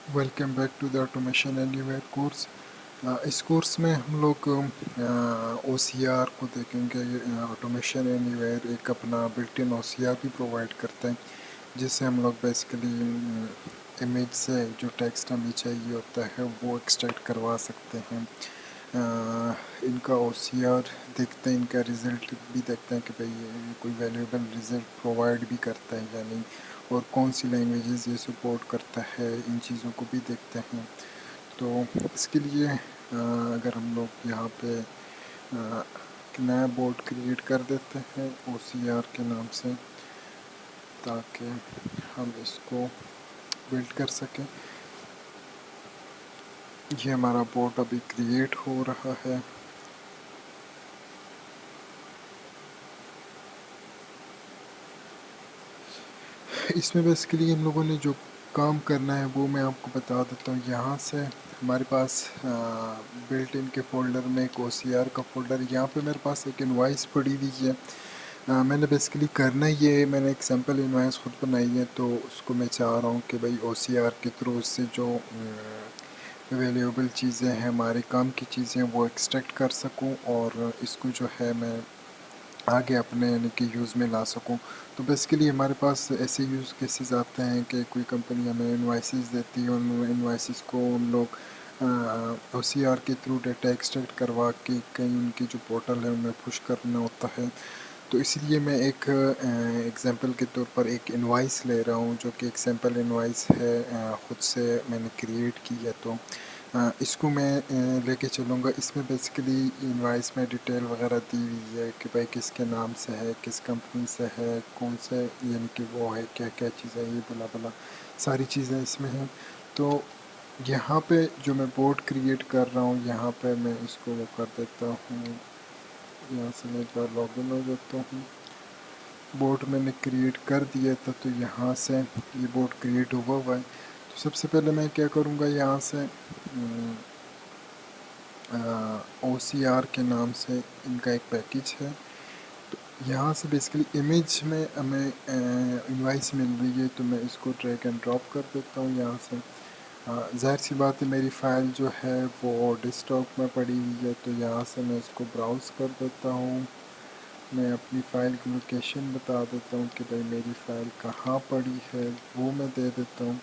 Welcome back to the Automation Anywhere course. اس course میں ہم لوگ او سی آر کو دیکھیں گے۔ آٹومیشن اینی ویئر ایک اپنا built in O C R بھی پرووائڈ کرتے ہیں، جس سے ہم لوگ بیسیکلی امیج سے جو ٹیکسٹ ہمیں چاہیے ہوتا ہے وہ ایکسٹریکٹ کروا سکتے ہیں۔ ان کا او سی آر دیکھتے ہیں، ان کا رزلٹ بھی دیکھتے ہیں کہ بھئی یہ کوئی ویلیوبل رزلٹ پرووائڈ بھی کرتا ہے یا نہیں، اور کون سی لینگویجز یہ سپورٹ کرتا ہے، ان چیزوں کو بھی دیکھتے ہیں۔ تو اس کے لیے اگر ہم لوگ یہاں پہ ایک نیا بورڈ کریٹ کر دیتے ہیں او سی آر کے نام سے، تاکہ ہم اس کو بلڈ کر سکیں۔ یہ ہمارا بورڈ ابھی کریٹ ہو رہا ہے۔ اس میں بیسیکلی ہم لوگوں نے جو کام کرنا ہے وہ میں آپ کو بتا دیتا ہوں۔ یہاں سے ہمارے پاس بلٹ ان کے فولڈر میں ایک او سی آر کا فولڈر، یہاں پہ میرے پاس ایک انوائس پڑی ہوئی ہے۔ میں نے بیسیکلی کرنا یہ ہے، میں نے ایک سیمپل انوائس خود بنائی ہے، تو اس کو میں چاہ رہا ہوں کہ بھائی او سی آر کے تھرو اس سے جو اویلیبل چیزیں ہیں، ہمارے کام کی چیزیں، وہ ایکسٹریکٹ کر سکوں، اور اس کو جو ہے میں آگے اپنے یعنی کہ یوز میں لا سکوں۔ تو بیسیکلی ہمارے پاس ایسے یوز کیسز آتے ہیں کہ کوئی کمپنی ہمیں انوائسز دیتی ہے، ان انوائسز کو ہم لوگ او سی آر کے تھرو ڈیٹا ایکسٹریکٹ کروا کے کہیں ان کی جو پورٹل ہے ان میں پش کرنا ہوتا ہے۔ تو اس لیے میں ایک ایگزامپل کے طور پر ایک انوائس لے رہا ہوں، جو کہ ایک سیمپل انوائس ہے، خود سے میں نے کریٹ کی ہے۔ تو اس کو میں لے کے چلوں گا۔ اس میں بیسیکلی انوائس میں ڈیٹیل وغیرہ دی ہوئی ہے کہ بھائی کس کے نام سے ہے، کس کمپنی سے ہے، کون سے یعنی کہ وہ ہے، کیا کیا چیزیں، یہ بلا بلا ساری چیزیں اس میں ہیں۔ تو یہاں پہ جو میں بورڈ کریٹ کر رہا ہوں، یہاں پہ میں اس کو وہ کر دیتا ہوں، یہاں سے میں ایک بار لاگ ان ہو جاتا ہوں۔ بورڈ میں نے کریٹ کر دیا تھا، تو یہاں سے یہ بورڈ کریٹ ہوا ہے۔ تو سب سے پہلے میں کیا کروں گا، یہاں سے او سی آر کے نام سے ان کا ایک پیکیج ہے۔ تو یہاں سے بیسیکلی امیج میں ہمیں انوائس مل رہی ہے، تو میں اس کو ڈریگ اینڈ ڈراپ کر دیتا ہوں یہاں سے۔ ظاہر سی بات ہے میری فائل جو ہے وہ ڈیسک ٹاپ میں پڑی ہوئی ہے، تو یہاں سے میں اس کو براؤز کر دیتا ہوں۔ میں اپنی فائل کی لوکیشن بتا دیتا ہوں کہ بھائی میری فائل کہاں پڑی ہے، وہ میں دے دیتا ہوں۔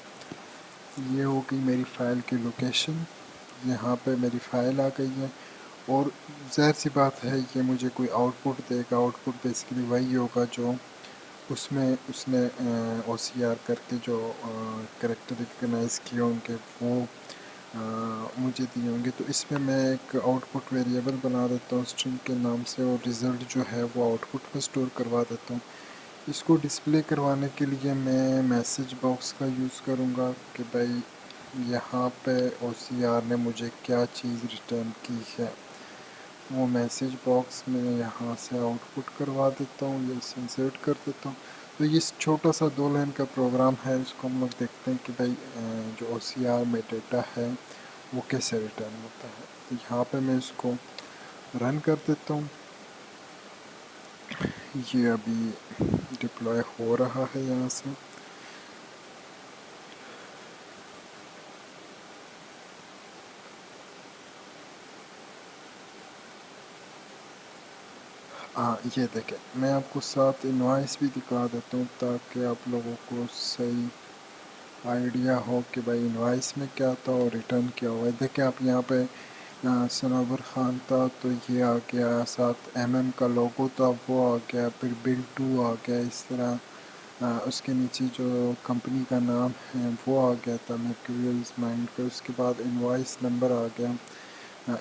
یہ ہو گئی میری فائل کی لوکیشن، یہاں پہ میری فائل آ گئی ہے۔ اور ظاہر سی بات ہے یہ مجھے کوئی آؤٹ پٹ دے گا، آؤٹ پٹ بیسیکلی وہی ہوگا جو اس میں اس نے او سی آر کر کے جو کریکٹر ریکگنائز کیے ہوں گے وہ مجھے دیے ہوں گے۔ تو اس میں میں ایک آؤٹ پٹ ویریبل بنا دیتا ہوں اسٹرنگ کے نام سے، اور رزلٹ جو ہے وہ آؤٹ پٹ میں سٹور کروا دیتا ہوں۔ اس کو ڈسپلے کروانے کے لیے میں میسیج باکس کا یوز کروں گا کہ بھائی یہاں پہ او سی آر نے مجھے کیا چیز ریٹرن کی ہے، وہ میسیج باکس میں یہاں سے آؤٹ پٹ کروا دیتا ہوں یا اسے انسرٹ کر دیتا ہوں۔ تو یہ چھوٹا سا 2 لائن کا پروگرام ہے، اس کو ہم لوگ دیکھتے ہیں کہ بھائی جو او سی آر میں ڈیٹا ہے وہ کیسے ریٹرن ہوتا ہے۔ تو یہاں پہ میں اس کو رن کر دیتا ہوں۔ یہ ابھی ڈپلوائے ہو رہا ہے یہاں سے۔ یہ دیکھیں، میں آپ کو ساتھ انوائس بھی دکھا دیتا ہوں تاکہ آپ لوگوں کو صحیح آئیڈیا ہو کہ بھائی انوائس میں کیا تھا اور ریٹرن کیا ہوا ہے۔ دیکھیں آپ یہاں پہ سنور خان تھا تو یہ آ گیا، ساتھ ایم ایم کا لوگو تھا وہ آ گیا، پھر بل 2 آ گیا، اس طرح اس کے نیچے جو کمپنی کا نام ہے وہ آ گیا تھا میکوریلز مائنڈ کا۔ اس کے بعد انوائس نمبر آ گیا،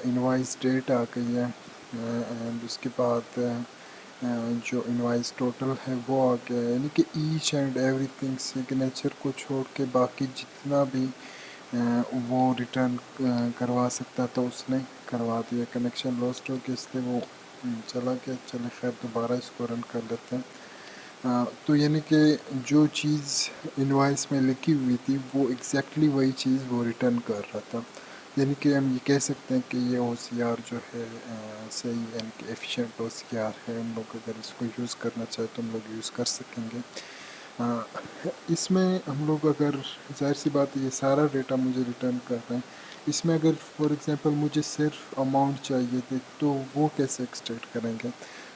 انوائس ڈیٹ آ گئی ہے، اینڈ اس کے بعد جو انوائس ٹوٹل ہے وہ آ گیا ہے۔ یعنی کہ each and everything signature کو چھوڑ کے باقی جتنا بھی وہ ریٹرن کروا سکتا تھا اس نے کروا دیا۔ کنیکشن لاسٹ ہو گیا اس لیے وہ چلا گیا۔ چلے خیر، دوبارہ اس کو رن کر لیتے ہیں۔ تو یعنی کہ جو چیز انوائس میں لکھی ہوئی تھی وہ ایگزیکٹلی وہی چیز وہ ریٹرن کر رہا تھا۔ یعنی کہ ہم یہ کہہ سکتے ہیں کہ یہ او سی آر جو ہے صحیح یعنی کہ ایفیشینٹ او سی آر ہے۔ ہم لوگ اگر اس کو یوز کرنا چاہیں تو ہم لوگ یوز کر سکیں گے۔ اس میں ہم لوگ اگر ظاہر سی بات ہے یہ سارا ڈیٹا مجھے ریٹرن کر رہے ہیں، اس میں اگر فار ایگزامپل مجھے صرف اماؤنٹ چاہیے تھے تو وہ کیسے ایکسٹریکٹ کریں گے؟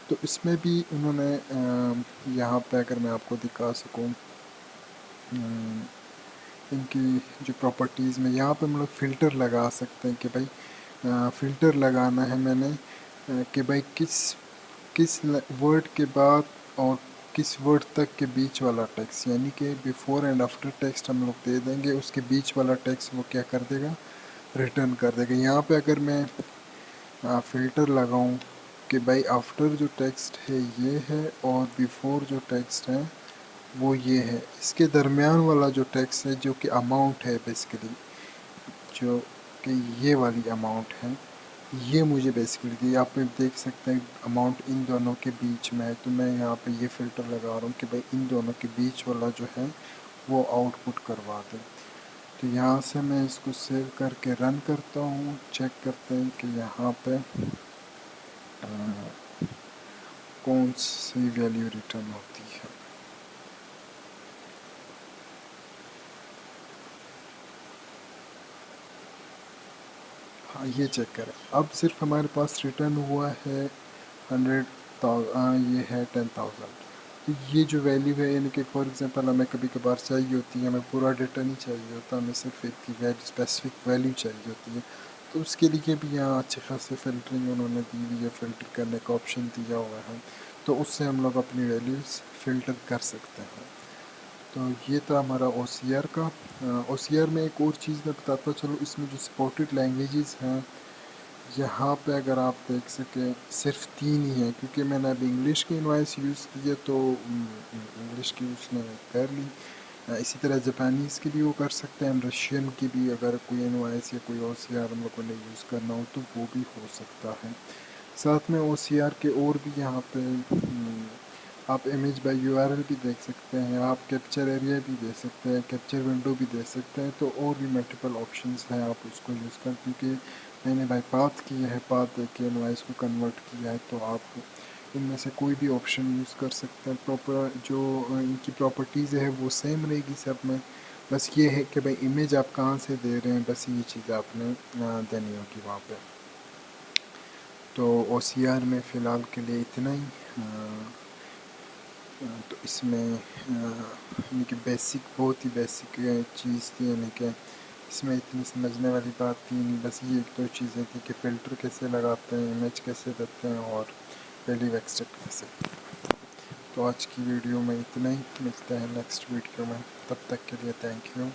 تو اس میں بھی انہوں نے یہاں پہ اگر میں آپ کو دکھا سکوں ان کی جو پراپرٹیز میں، یہاں پہ ہم لوگ فلٹر لگا سکتے ہیں کہ بھائی فلٹر لگانا ہے میں نے کہ بھائی کس ورڈ کے بعد اور کس ورڈ تک کے بیچ والا ٹیکسٹ، یعنی کہ بیفور اینڈ آفٹر ٹیکسٹ ہم لوگ دے دیں گے، اس کے بیچ والا ٹیکسٹ وہ کیا کر دے گا، ریٹرن کر دے گا۔ یہاں پہ اگر میں فلٹر لگاؤں کہ بھائی آفٹر جو ٹیکسٹ ہے یہ ہے اور بیفور جو ٹیکسٹ ہے وہ یہ ہے، اس کے درمیان والا جو ٹیکسٹ ہے جو کہ اماؤنٹ ہے بیسیکلی، جو کہ یہ والی اماؤنٹ ہے، یہ مجھے بیسیکلی آپ پہ دیکھ سکتے ہیں اماؤنٹ ان دونوں کے بیچ میں ہے، تو میں یہاں پہ یہ فلٹر لگا رہا ہوں کہ بھائی ان دونوں کے بیچ والا جو ہے وہ آؤٹ پٹ کروا دیں۔ تو یہاں سے میں اس کو سیو کر کے رن کرتا ہوں، چیک کرتے ہیں کہ یہاں پہ کون سی ویلیو ریٹرن ہوتی ہے۔ ہاں یہ چیک کریں، اب صرف ہمارے پاس ریٹرن ہوا ہے 100,000، یہ ہے 10,000۔ تو یہ جو ویلیو ہے، یعنی کہ فار ایگزامپل ہمیں کبھی کبھار چاہیے ہوتی ہے، ہمیں پورا ڈیٹا نہیں چاہیے ہوتا، ہمیں صرف ایک کی اسپیسیفک ویلیو چاہیے ہوتی ہے، تو اس کے لیے بھی یہاں اچھے خاصے فلٹرنگ انہوں نے دی ہوئی ہے، فلٹر کرنے کا آپشن دیا ہوا ہے، تو اس سے ہم لوگ اپنی ویلیوز فلٹر کر سکتے ہیں۔ تو یہ تھا ہمارا او سی آر کا۔ او سی آر میں ایک اور چیز میں بتاتا چلوں، اس میں جو سپورٹڈ لینگویجز ہیں یہاں پہ اگر آپ دیکھ سکیں صرف 3 ہی ہیں، کیونکہ میں نے اب انگلش کی انوائس یوز کی ہے تو انگلش کی اس نے کر لی، اسی طرح جاپانیز کی بھی وہ کر سکتے ہیں، رشین کی بھی اگر کوئی انوائس یا کوئی او سی آر ہم لوگوں نے یوز کرنا ہو تو وہ بھی ہو سکتا ہے۔ ساتھ میں او سی آر کے اور بھی یہاں پہ آپ image by you R L بھی دیکھ سکتے ہیں، آپ کیپچر ایریا بھی دے سکتے ہیں، کیپچر ونڈو بھی دے سکتے ہیں، تو اور بھی ملٹیپل آپشنز ہیں، آپ اس کو یوز کریں، کیونکہ میں نے بائی پاتھ کیا ہے، پاتھ دے کے انوائس کو کنورٹ کیا ہے، تو آپ ان میں سے کوئی بھی آپشن یوز کر سکتے ہیں۔ پراپر جو ان کی پراپرٹیز ہے وہ سیم رہے گی سب میں، بس یہ ہے کہ بھائی امیج آپ کہاں سے دے رہے ہیں، بس یہ چیز آپ نے دینی ہوگی وہاں پہ۔ تو او سی آر میں فی الحال کے لیے اتنا ہی۔ تو اس میں یعنی کہ بیسک، بہت ہی بیسک چیز تھی، یعنی کہ اس میں اتنی سمجھنے والی بات تھی نہیں، بس یہ ایک دو چیزیں تھیں کہ فلٹر کیسے لگاتے ہیں، امیج کیسے دیتے ہیں، اور ویلیو ایکسٹریکٹ کیسے۔ تو آج کی ویڈیو میں اتنا ہی، ملتے ہیں نیکسٹ ویڈیو میں، تب تک کے لیے تھینک یو۔